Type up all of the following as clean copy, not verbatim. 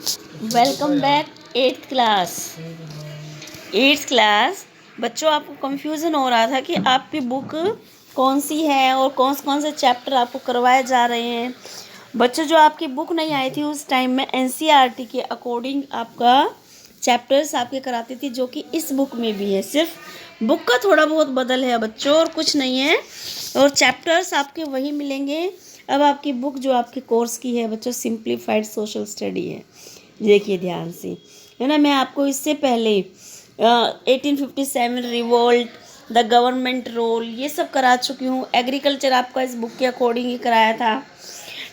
Welcome back eighth class. बच्चों, आपको confusion हो रहा था कि आपकी बुक कौन सी है और कौन से चैप्टर आपको करवाए जा रहे हैं। बच्चों, जो आपकी बुक नहीं आई थी उस टाइम में एनसीईआरटी के अकॉर्डिंग आपका चैप्टर्स आपके कराती थी, जो कि इस बुक में भी है। सिर्फ बुक का थोड़ा बहुत बदल है बच्चों, और कुछ नहीं है, और चैप्टर्स आपके वही मिलेंगे। अब आपकी बुक जो आपके कोर्स की है बच्चों, सिंप्लीफाइड सोशल स्टडी है। देखिए ध्यान से, है ना। मैं आपको इससे पहले 1857 रिवोल्ट, द गवर्नमेंट रोल, ये सब करा चुकी हूँ। एग्रीकल्चर आपका इस बुक के अकॉर्डिंग ही कराया था।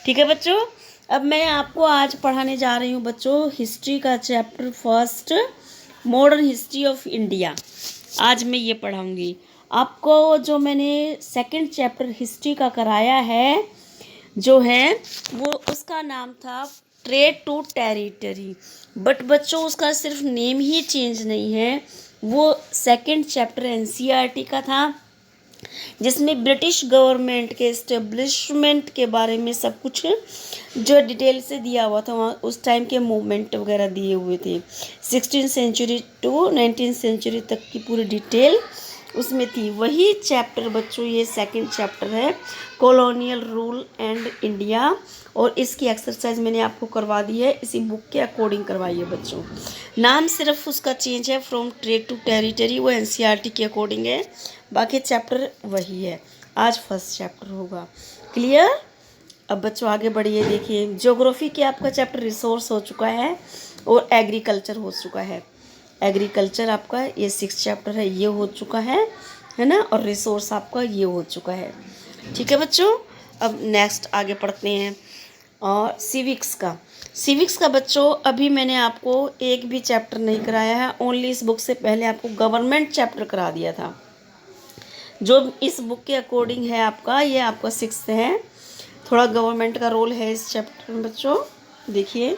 ठीक है बच्चों। अब मैं आपको आज पढ़ाने जा रही हूँ बच्चों हिस्ट्री का chapter first, modern history of India. आज मैं ये पढ़ाऊँगी आपको। जो मैंने सेकंड चैप्टर हिस्ट्री का कराया है जो है वो, उसका नाम था ट्रेड टू टेरिटरी। बट बच्चों, उसका सिर्फ नेम ही चेंज नहीं है, वो सेकंड चैप्टर एनसीईआरटी का था, जिसमें ब्रिटिश गवर्नमेंट के इस्टेब्लिशमेंट के बारे में सब कुछ जो डिटेल से दिया हुआ था। वहाँ उस टाइम के मूवमेंट वगैरह दिए हुए थे, 16th century to 19th century तक की पूरी डिटेल उसमें थी। वही चैप्टर बच्चों ये सेकंड चैप्टर है, कॉलोनियल रूल एंड इंडिया, और इसकी एक्सरसाइज मैंने आपको करवा दी है, इसी बुक के अकॉर्डिंग करवाई है बच्चों। नाम सिर्फ उसका चेंज है, फ्रॉम ट्रेड टू टेरिटरी, वो एनसीईआरटी के अकॉर्डिंग है, बाकी चैप्टर वही है। आज फर्स्ट चैप्टर होगा, क्लियर। अब बच्चों आगे बढ़िए। देखिए, ज्योग्राफी के आपका चैप्टर रिसोर्स हो चुका है और एग्रीकल्चर हो चुका है। एग्रीकल्चर आपका ये 6 चैप्टर है, ये हो चुका है ना, और रिसोर्स आपका ये हो चुका है। ठीक है बच्चों। अब नेक्स्ट आगे पढ़ते हैं। और सिविक्स का बच्चों, अभी मैंने आपको एक भी चैप्टर नहीं कराया है, ओनली इस बुक से पहले आपको गवर्नमेंट चैप्टर करा दिया था, जो इस बुक के अकॉर्डिंग है आपका। ये आपका 6th है, थोड़ा गवर्नमेंट का रोल है इस चैप्टर में बच्चों। देखिए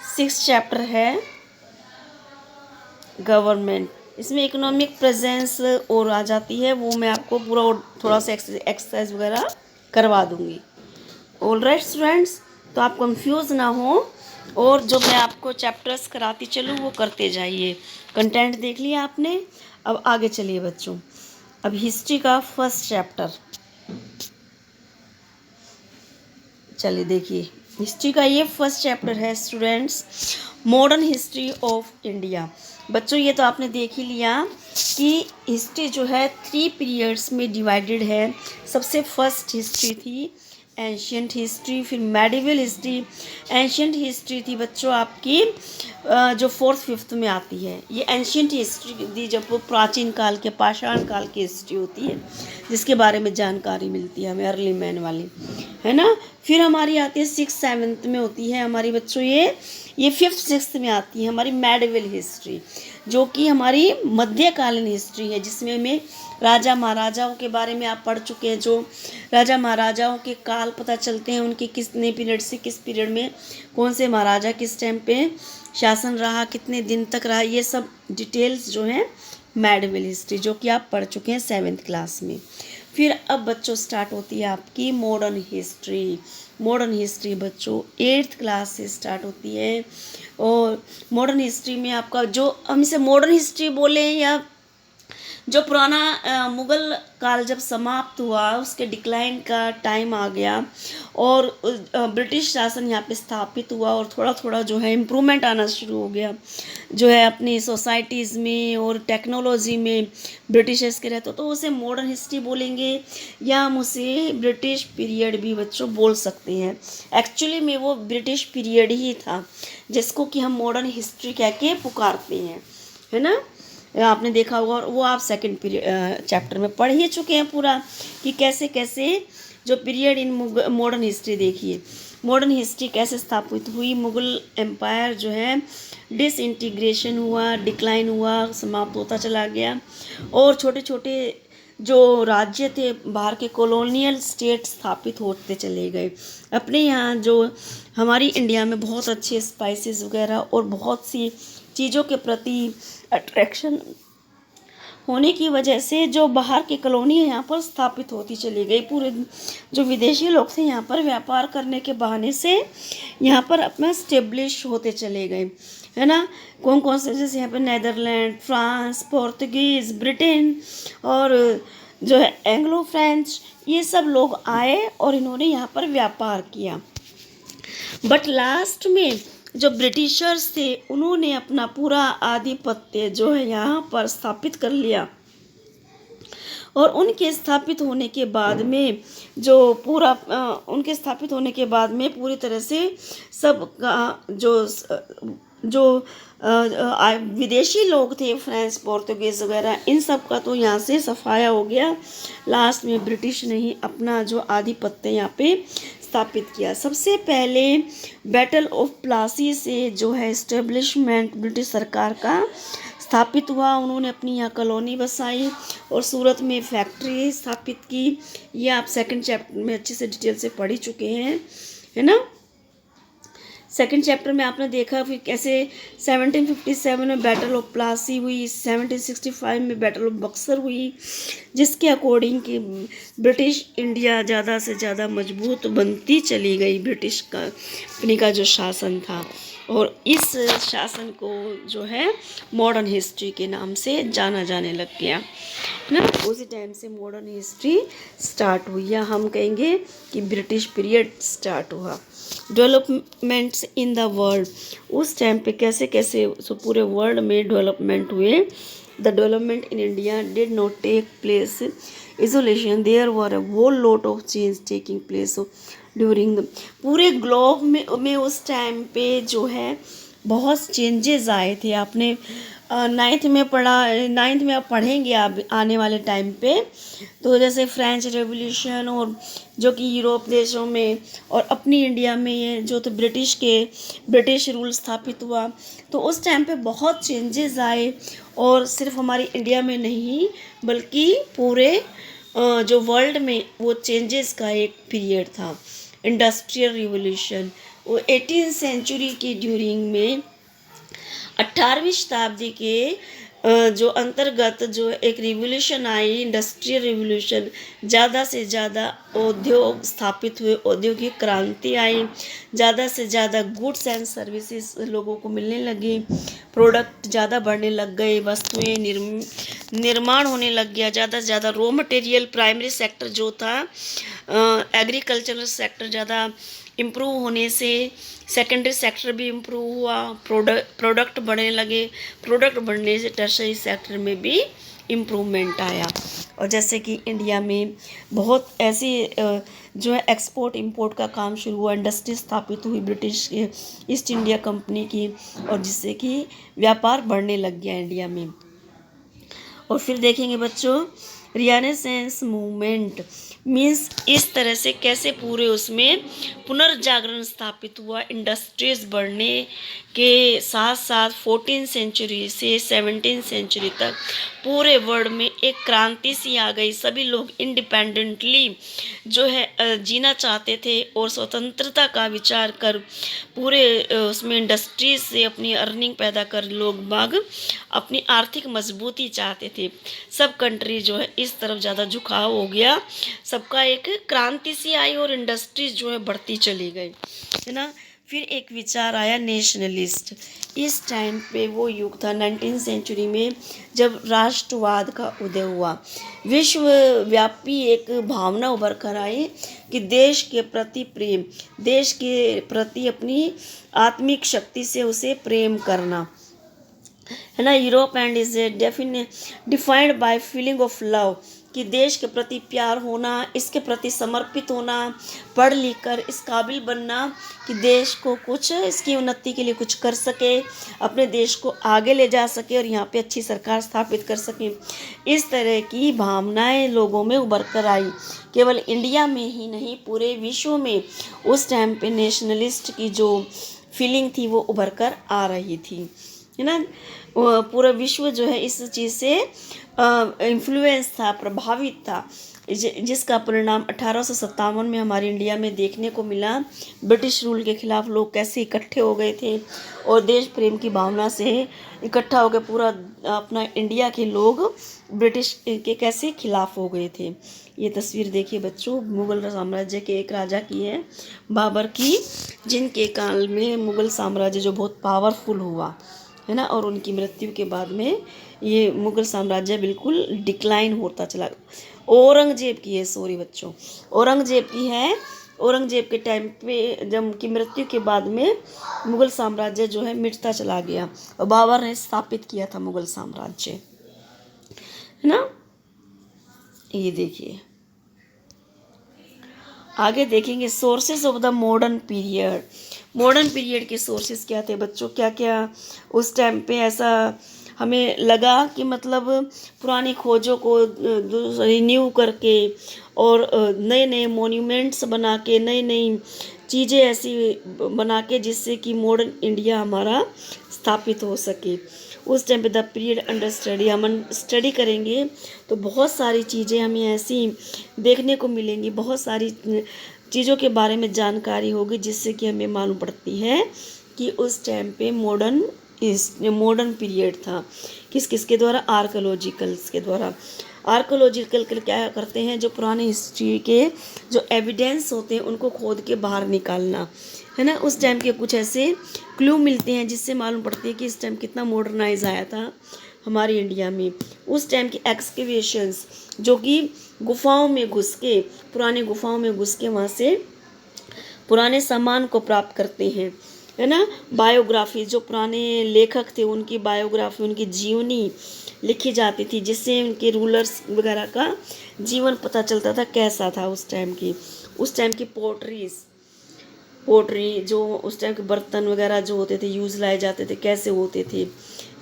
6th चैप्टर है गवर्नमेंट, इसमें इकोनॉमिक प्रेजेंस और आ जाती है, वो मैं आपको पूरा थोड़ा सा एक्सरसाइज वगैरह करवा दूंगी। ऑल राइट स्टूडेंट्स, तो आप कंफ्यूज ना हो, और जो मैं आपको चैप्टर्स कराती चलूँ वो करते जाइए। कंटेंट देख लिया आपने, अब आगे चलिए बच्चों। अब हिस्ट्री का फर्स्ट चैप्टर चलिए देखिए। हिस्ट्री का ये फर्स्ट चैप्टर है students, modern history of India. बच्चों, ये तो आपने देख ही लिया कि हिस्ट्री जो है 3 पीरियड्स में डिवाइडेड है। सबसे फर्स्ट हिस्ट्री थी एंशियंट हिस्ट्री, फिर मेडिवल हिस्ट्री। एंशियंट हिस्ट्री थी बच्चों आपकी जो 4th 5th में आती है। ये एंशियंट हिस्ट्री थी, जब वो प्राचीन काल के, पाषाण काल की हिस्ट्री होती है, जिसके बारे में जानकारी मिलती है हमें, अर्ली मैन वाली, है ना। फिर हमारी आती है 6th 7th में होती है हमारी बच्चों, ये 5th 6th में आती है हमारी मेडिवल हिस्ट्री, जो कि हमारी मध्यकालीन हिस्ट्री है, जिसमें हमें राजा महाराजाओं के बारे में आप पढ़ चुके हैं। जो राजा महाराजाओं के काल पता चलते हैं, उनके कितने पीरियड से किस पीरियड में कौन से महाराजा किस टाइम पे शासन रहा, कितने दिन तक रहा, ये सब डिटेल्स जो हैं मेडिवल हिस्ट्री, जो कि आप पढ़ चुके हैं 7th क्लास में। फिर अब बच्चों स्टार्ट होती है आपकी मॉडर्न हिस्ट्री। मॉडर्न हिस्ट्री बच्चों 8th क्लास से स्टार्ट होती है, और मॉडर्न हिस्ट्री में आपका जो हम इसे मॉडर्न हिस्ट्री बोले, या जो पुराना मुग़ल काल जब समाप्त हुआ, उसके डिक्लाइन का टाइम आ गया, और ब्रिटिश शासन यहाँ पे स्थापित हुआ, और थोड़ा थोड़ा जो है इम्प्रूवमेंट आना शुरू हो गया, जो है अपनी सोसाइटीज़ में और टेक्नोलॉजी में ब्रिटिशर्स के रहते, तो उसे मॉडर्न हिस्ट्री बोलेंगे, या हम उसे ब्रिटिश पीरियड भी बच्चों बोल सकते हैं। एक्चुअली में वो ब्रिटिश पीरियड ही था, जिसको कि हम मॉडर्न हिस्ट्री कह के पुकारते हैं, है ना। आपने देखा होगा, और वो आप सेकंड पीरियड चैप्टर में पढ़ ही चुके हैं पूरा, कि कैसे कैसे जो पीरियड इन मॉडर्न हिस्ट्री। देखिए मॉडर्न हिस्ट्री कैसे स्थापित हुई, मुग़ल एम्पायर जो है डिसइंटीग्रेशन हुआ, डिक्लाइन हुआ, समाप्त होता चला गया, और छोटे छोटे जो राज्य थे बाहर के कॉलोनियल स्टेट स्थापित होते चले गए। अपने यहाँ जो हमारी इंडिया में बहुत अच्छे स्पाइसेस वगैरह और बहुत सी चीज़ों के प्रति अट्रैक्शन होने की वजह से जो बाहर की कॉलोनी है यहाँ पर स्थापित होती चली गई। पूरे जो विदेशी लोग थे यहाँ पर व्यापार करने के बहाने से यहाँ पर अपना स्टेब्लिश होते चले गए, है ना। कौन कौन से, जैसे यहाँ पर नीदरलैंड, फ्रांस, पोर्तुगीज़, ब्रिटेन और जो है एंग्लो फ्रेंच, ये सब लोग आए और इन्होंने यहाँ पर व्यापार किया। बट लास्ट में जो ब्रिटिशर्स थे उन्होंने अपना पूरा आधिपत्य जो है यहाँ पर स्थापित कर लिया। और उनके स्थापित होने के बाद में जो पूरा उनके स्थापित होने के बाद में पूरी तरह से सब जो विदेशी लोग थे, फ्रेंच, पोर्तुगीज़ वगैरह, इन सब का तो यहाँ से सफाया हो गया। लास्ट में ब्रिटिश ने ही अपना जो आधिपत्य यहाँ पे स्थापित किया। सबसे पहले बैटल ऑफ प्लासी से जो है इस्टेब्लिशमेंट ब्रिटिश सरकार का स्थापित हुआ। उन्होंने अपनी यहाँ कॉलोनी बसाई और सूरत में फैक्ट्री स्थापित की। ये आप सेकंड चैप्टर में अच्छे से डिटेल से पढ़ ही चुके हैं, है ना। सेकंड चैप्टर में आपने देखा फिर कैसे 1757 में बैटल ऑफ प्लासी हुई, 1765 में बैटल ऑफ बक्सर हुई, जिसके अकॉर्डिंग कि ब्रिटिश इंडिया ज़्यादा से ज़्यादा मजबूत बनती चली गई। ब्रिटिश कंपनी का जो शासन था, और इस शासन को जो है मॉडर्न हिस्ट्री के नाम से जाना जाने लग गया, है ना। उसी टाइम से मॉडर्न हिस्ट्री स्टार्ट हुई, या हम कहेंगे कि ब्रिटिश पीरियड स्टार्ट हुआ। डेवलपमेंट्स इन द वर्ल्ड, उस टाइम पे कैसे कैसे पूरे वर्ल्ड में डेवलपमेंट हुए। The development in India did not take place isolation, there were a whole lot of change taking place during the, पूरे ग्लोब में उस टाइम पे जो है बहुत चेंजेस आए थे। आपने नाइन्थ में पढ़ा, नाइन्थ में आप पढ़ेंगे आप आने वाले टाइम पे, तो जैसे फ्रेंच रेवोल्यूशन और जो कि यूरोप देशों में और अपनी इंडिया में ये जो तो ब्रिटिश रूल स्थापित हुआ, तो उस टाइम पे बहुत चेंजेस आए। और सिर्फ हमारी इंडिया में नहीं बल्कि पूरे जो वर्ल्ड में वो चेंजेस का एक पीरियड था। इंडस्ट्रियल रिवोल्यूशन वो 18th सेंचुरी की ड्यूरिंग में 18वीं शताब्दी के जो अंतर्गत जो एक रिवोल्यूशन आई, इंडस्ट्रियल रिवोल्यूशन, ज़्यादा से ज़्यादा उद्योग स्थापित हुए, औद्योगिक क्रांति आई, ज़्यादा से ज़्यादा गुड्स एंड सर्विसेज लोगों को मिलने लगी, प्रोडक्ट ज़्यादा बढ़ने लग गए, वस्तुएं निर्माण होने लग गया, ज़्यादा से ज़्यादा रॉ मटेरियल, प्राइमरी सेक्टर जो था एग्रीकल्चरल सेक्टर ज़्यादा इम्प्रूव होने से सेकेंडरी सेक्टर भी इम्प्रूव हुआ, प्रोडक्ट बढ़ने लगे, प्रोडक्ट बढ़ने से टर्शरी सेक्टर में भी इम्प्रूवमेंट आया। और जैसे कि इंडिया में बहुत ऐसी जो है एक्सपोर्ट इंपोर्ट का काम शुरू हुआ, इंडस्ट्री स्थापित हुई ब्रिटिश ईस्ट इंडिया कंपनी की, और जिससे कि व्यापार बढ़ने लग गया इंडिया में। और फिर देखेंगे बच्चों रिनेसेंस मूवमेंट मीन्स इस तरह से कैसे पूरे उसमें पुनर्जागरण स्थापित हुआ। इंडस्ट्रीज बढ़ने के साथ साथ 14th सेंचुरी से 17th सेंचुरी तक पूरे वर्ल्ड में एक क्रांति सी आ गई। सभी लोग इंडिपेंडेंटली जो है जीना चाहते थे और स्वतंत्रता का विचार कर पूरे उसमें इंडस्ट्रीज से अपनी अर्निंग पैदा कर लोग बाग अपनी आर्थिक मजबूती चाहते थे। सब कंट्री जो है इस तरफ ज़्यादा झुकाव हो गया, सबका एक क्रांति सी आई और इंडस्ट्रीज जो है बढ़ती चली गई, है ना। फिर एक विचार आया नेशनलिस्ट। इस टाइम पे वो युग था 19th सेंचुरी में जब राष्ट्रवाद का उदय हुआ। विश्वव्यापी एक भावना उभर कर आई कि देश के प्रति प्रेम, देश के प्रति अपनी आत्मिक शक्ति से उसे प्रेम करना, है ना। Europe and is defined by feeling of love, कि देश के प्रति प्यार होना, इसके प्रति समर्पित होना, पढ़ लिख कर इस काबिल बनना कि देश को कुछ इसकी उन्नति के लिए कुछ कर सके, अपने देश को आगे ले जा सके और यहाँ पे अच्छी सरकार स्थापित कर सके। इस तरह की भावनाएं लोगों में उभर कर आई। केवल इंडिया में ही नहीं पूरे विश्व में उस टाइम पे नेशनलिस्ट की जो फीलिंग थी वो उभर कर आ रही थी, है ना। पूरा विश्व जो है इस चीज़ से इन्फ्लुएंस था, प्रभावित था। जिसका परिणाम 1857 में हमारे इंडिया में देखने को मिला। ब्रिटिश रूल के खिलाफ लोग कैसे इकट्ठे हो गए थे और देश प्रेम की भावना से इकट्ठा हो गए, पूरा अपना इंडिया के लोग ब्रिटिश के कैसे खिलाफ हो गए थे। ये तस्वीर देखिए बच्चों, मुगल साम्राज्य के एक राजा की है, बाबर की, जिनके काल में मुगल साम्राज्य जो बहुत पावरफुल हुआ है ना, और उनकी मृत्यु के बाद में ये मुगल साम्राज्य बिल्कुल डिक्लाइन होता चला। औरंगजेब की है, सॉरी बच्चों, औरंगजेब की है। औरंगजेब के टाइम पे जब उनकी मृत्यु के बाद में मुगल साम्राज्य जो है मिटता चला गया और बाबर ने स्थापित किया था मुगल साम्राज्य, है ना। ये देखिए आगे देखेंगे sources of the modern period. Modern period के सोर्सेस क्या थे बच्चों, क्या क्या उस टाइम पे ऐसा हमें लगा कि मतलब पुरानी खोजों को रिन्यू करके और नए नए मॉन्यूमेंट्स बना के, नई नई चीज़ें ऐसी बना के जिससे कि मॉडर्न इंडिया हमारा स्थापित हो सके। उस टाइम पे द पीरियड अंडर स्टडी, हम स्टडी करेंगे तो बहुत सारी चीज़ें हमें ऐसी देखने को मिलेंगी, बहुत सारी चीज़ों के बारे में जानकारी होगी जिससे कि हमें मालूम पड़ती है कि उस टाइम पे मॉडर्न पीरियड था। किस किस के द्वारा, आर्कोलॉजिकल्स के द्वारा। आर्कोलॉजिकल क्या करते हैं, जो पुराने हिस्ट्री के जो एविडेंस होते हैं उनको खोद के बाहर निकालना, है ना। उस टाइम के कुछ ऐसे क्लू मिलते हैं जिससे मालूम पड़ती है कि इस टाइम कितना मॉडर्नाइज आया था हमारे इंडिया में। उस टाइम की एक्सकेवेशंस जो कि गुफाओं में घुस के, पुराने गुफाओं में घुस के वहाँ से पुराने सामान को प्राप्त करते हैं, है ना। बायोग्राफी, जो पुराने लेखक थे उनकी बायोग्राफी, उनकी जीवनी लिखी जाती थी जिससे उनके रूलर्स वगैरह का जीवन पता चलता था कैसा था उस टाइम की। उस टाइम की पोट्री जो उस टाइम के बर्तन वगैरह जो होते थे, यूज़ लाए जाते थे, कैसे होते थे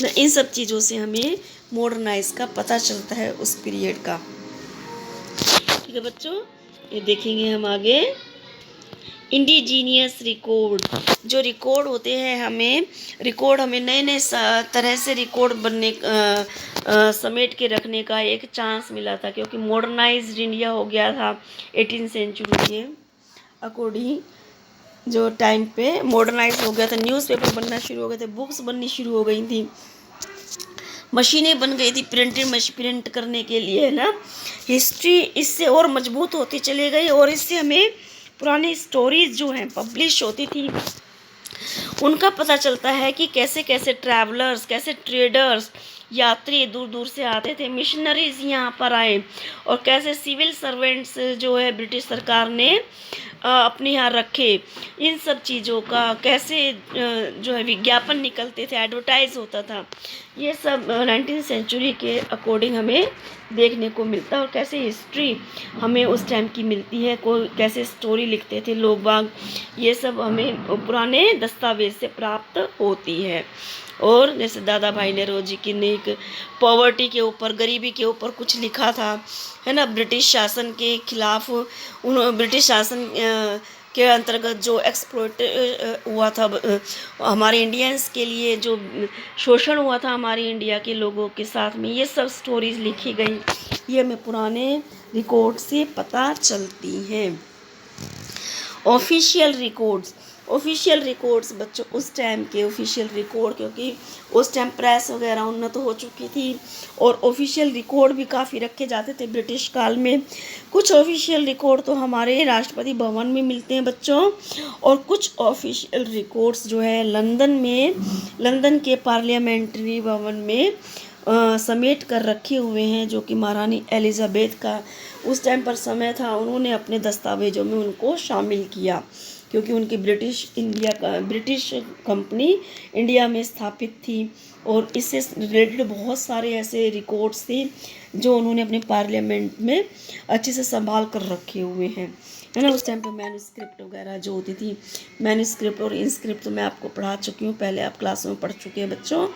ना, इन सब चीज़ों से हमें मॉडर्नाइज का पता चलता है उस पीरियड का। ठीक है बच्चों, ये देखेंगे हम आगे। इंडिजीनियस रिकॉर्ड, जो रिकॉर्ड होते हैं हमें नए नए तरह से रिकॉर्ड बनने समेट के रखने का एक चांस मिला था, क्योंकि मॉडर्नाइज्ड इंडिया हो गया था 18th सेंचुरी के अकॉर्डिंग। जो टाइम पे मॉडर्नाइज हो गया था, न्यूज़पेपर बनना शुरू हो गए थे, बुक्स बननी शुरू हो गई थी, मशीनें बन गई थी प्रिंट करने के लिए, है ना। हिस्ट्री इससे और मजबूत होती चली गई और इससे हमें पुरानी स्टोरीज जो हैं पब्लिश होती थी उनका पता चलता है कि कैसे कैसे ट्रैवलर्स, कैसे ट्रेडर्स, यात्री दूर दूर से आते थे, मिशनरीज यहाँ पर आए, और कैसे सिविल सर्वेंट्स जो है ब्रिटिश सरकार ने अपने यहाँ रखे। इन सब चीज़ों का कैसे जो है विज्ञापन निकलते थे, एडवर्टाइज होता था, ये सब 19th सेंचुरी के अकॉर्डिंग हमें देखने को मिलता है। और कैसे हिस्ट्री हमें उस टाइम की मिलती है, कोई कैसे स्टोरी लिखते थे लोग बाग, ये सब हमें पुराने दस्तावेज से प्राप्त होती है। और जैसे दादा भाई नेहरू की ने एक पॉवर्टी के ऊपर, गरीबी के ऊपर कुछ लिखा था, है ना। ब्रिटिश शासन के खिलाफ ब्रिटिश शासन के अंतर्गत जो एक्सप्लॉइट हुआ था हमारे इंडियंस के लिए, जो शोषण हुआ था हमारे इंडिया के लोगों के साथ में, ये सब स्टोरीज लिखी गई, ये हमें पुराने रिकॉर्ड से पता चलती हैं। ऑफिशियल रिकॉर्ड्स बच्चों, उस टाइम के ऑफिशियल रिकॉर्ड, क्योंकि उस टाइम प्रेस वगैरह उन्नत हो चुकी थी और ऑफिशियल रिकॉर्ड भी काफ़ी रखे जाते थे ब्रिटिश काल में। कुछ ऑफिशियल रिकॉर्ड तो हमारे राष्ट्रपति भवन में मिलते हैं बच्चों, और कुछ ऑफिशियल रिकॉर्ड्स जो है लंदन के पार्लियामेंट्री भवन में समेट कर रखे हुए हैं, जो कि महारानी एलिजाबेथ का उस टाइम पर समय था, उन्होंने अपने दस्तावेजों में उनको शामिल किया, क्योंकि उनकी ब्रिटिश कंपनी इंडिया में स्थापित थी और इससे रिलेटेड बहुत सारे ऐसे रिकॉर्ड्स थे जो उन्होंने अपने पार्लियामेंट में अच्छे से संभाल कर रखे हुए हैं, है ना। उस टाइम पे मैन्युस्क्रिप्ट वगैरह जो होती थी, मैन्युस्क्रिप्ट और इंस्क्रिप्ट तो मैं आपको पढ़ा चुकी हूँ, पहले आप क्लास में पढ़ चुके हैं बच्चों।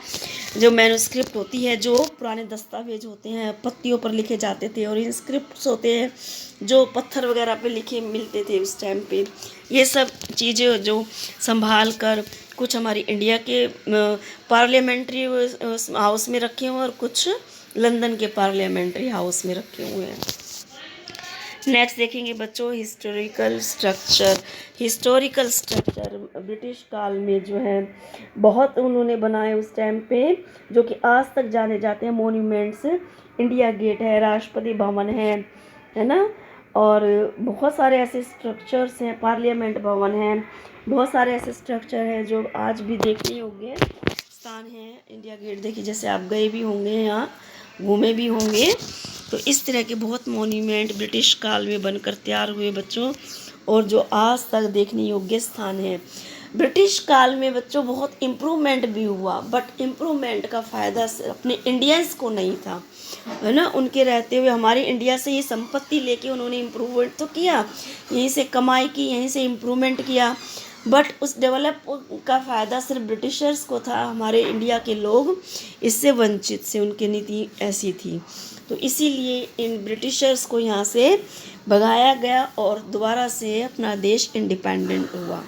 जो मैन्युस्क्रिप्ट होती है, जो पुराने दस्तावेज होते हैं, पत्तियों पर लिखे जाते थे, और इंस्क्रिप्ट्स होते हैं जो पत्थर वगैरह पे लिखे मिलते थे उस टाइम पे। ये सब चीज़ें जो संभाल कर कुछ हमारी इंडिया के पार्लियामेंट्री हाउस में रखे हुए हैं और कुछ लंदन के पार्लियामेंट्री हाउस में रखे हुए हैं। नेक्स्ट देखेंगे बच्चों historical structure. Historical structure British काल में जो है बहुत उन्होंने बनाए उस टाइम पे, जो कि आज तक जाने जाते हैं मोन्यूमेंट्स। इंडिया गेट है, राष्ट्रपति भवन है ना, और बहुत सारे ऐसे स्ट्रक्चर्स हैं, पार्लियामेंट भवन है, बहुत सारे ऐसे स्ट्रक्चर हैं जो आज भी देखने योग्य स्थान है। इंडिया गेट देखिए, जैसे आप गए भी होंगे, यहाँ घूमे भी होंगे, तो इस तरह के बहुत मॉन्यूमेंट ब्रिटिश काल में बनकर तैयार हुए बच्चों, और जो आज तक देखने योग्य स्थान है। ब्रिटिश काल में बच्चों बहुत इम्प्रूवमेंट भी हुआ, बट इम्प्रूवमेंट का फ़ायदा अपने इंडियंस को नहीं था, है ना। उनके रहते हुए हमारी इंडिया से ये संपत्ति लेके उन्होंने इम्प्रूवमेंट तो किया, यहीं से कमाई की, यहीं से इम्प्रूवमेंट किया, बट उस डेवलप का फ़ायदा सिर्फ ब्रिटिशर्स को था। हमारे इंडिया के लोग इससे वंचित से, उनकी नीति ऐसी थी, तो इसीलिए इन ब्रिटिशर्स को यहाँ से भगाया गया और दोबारा से अपना देश इंडिपेंडेंट हुआ,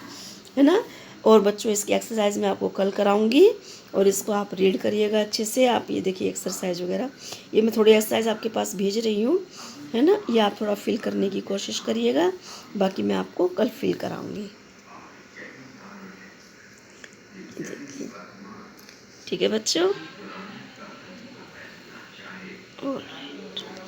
है ना। और बच्चों इसकी एक्सरसाइज मैं आपको कल कराऊंगी, और इसको आप रीड करिएगा अच्छे से। आप ये देखिए एक्सरसाइज वगैरह, ये मैं थोड़ी एक्सरसाइज आपके पास भेज रही हूँ, है ना, ये आप थोड़ा फिल करने की कोशिश करिएगा, बाकी मैं आपको कल फिल कराऊंगी। ठीक है बच्चों।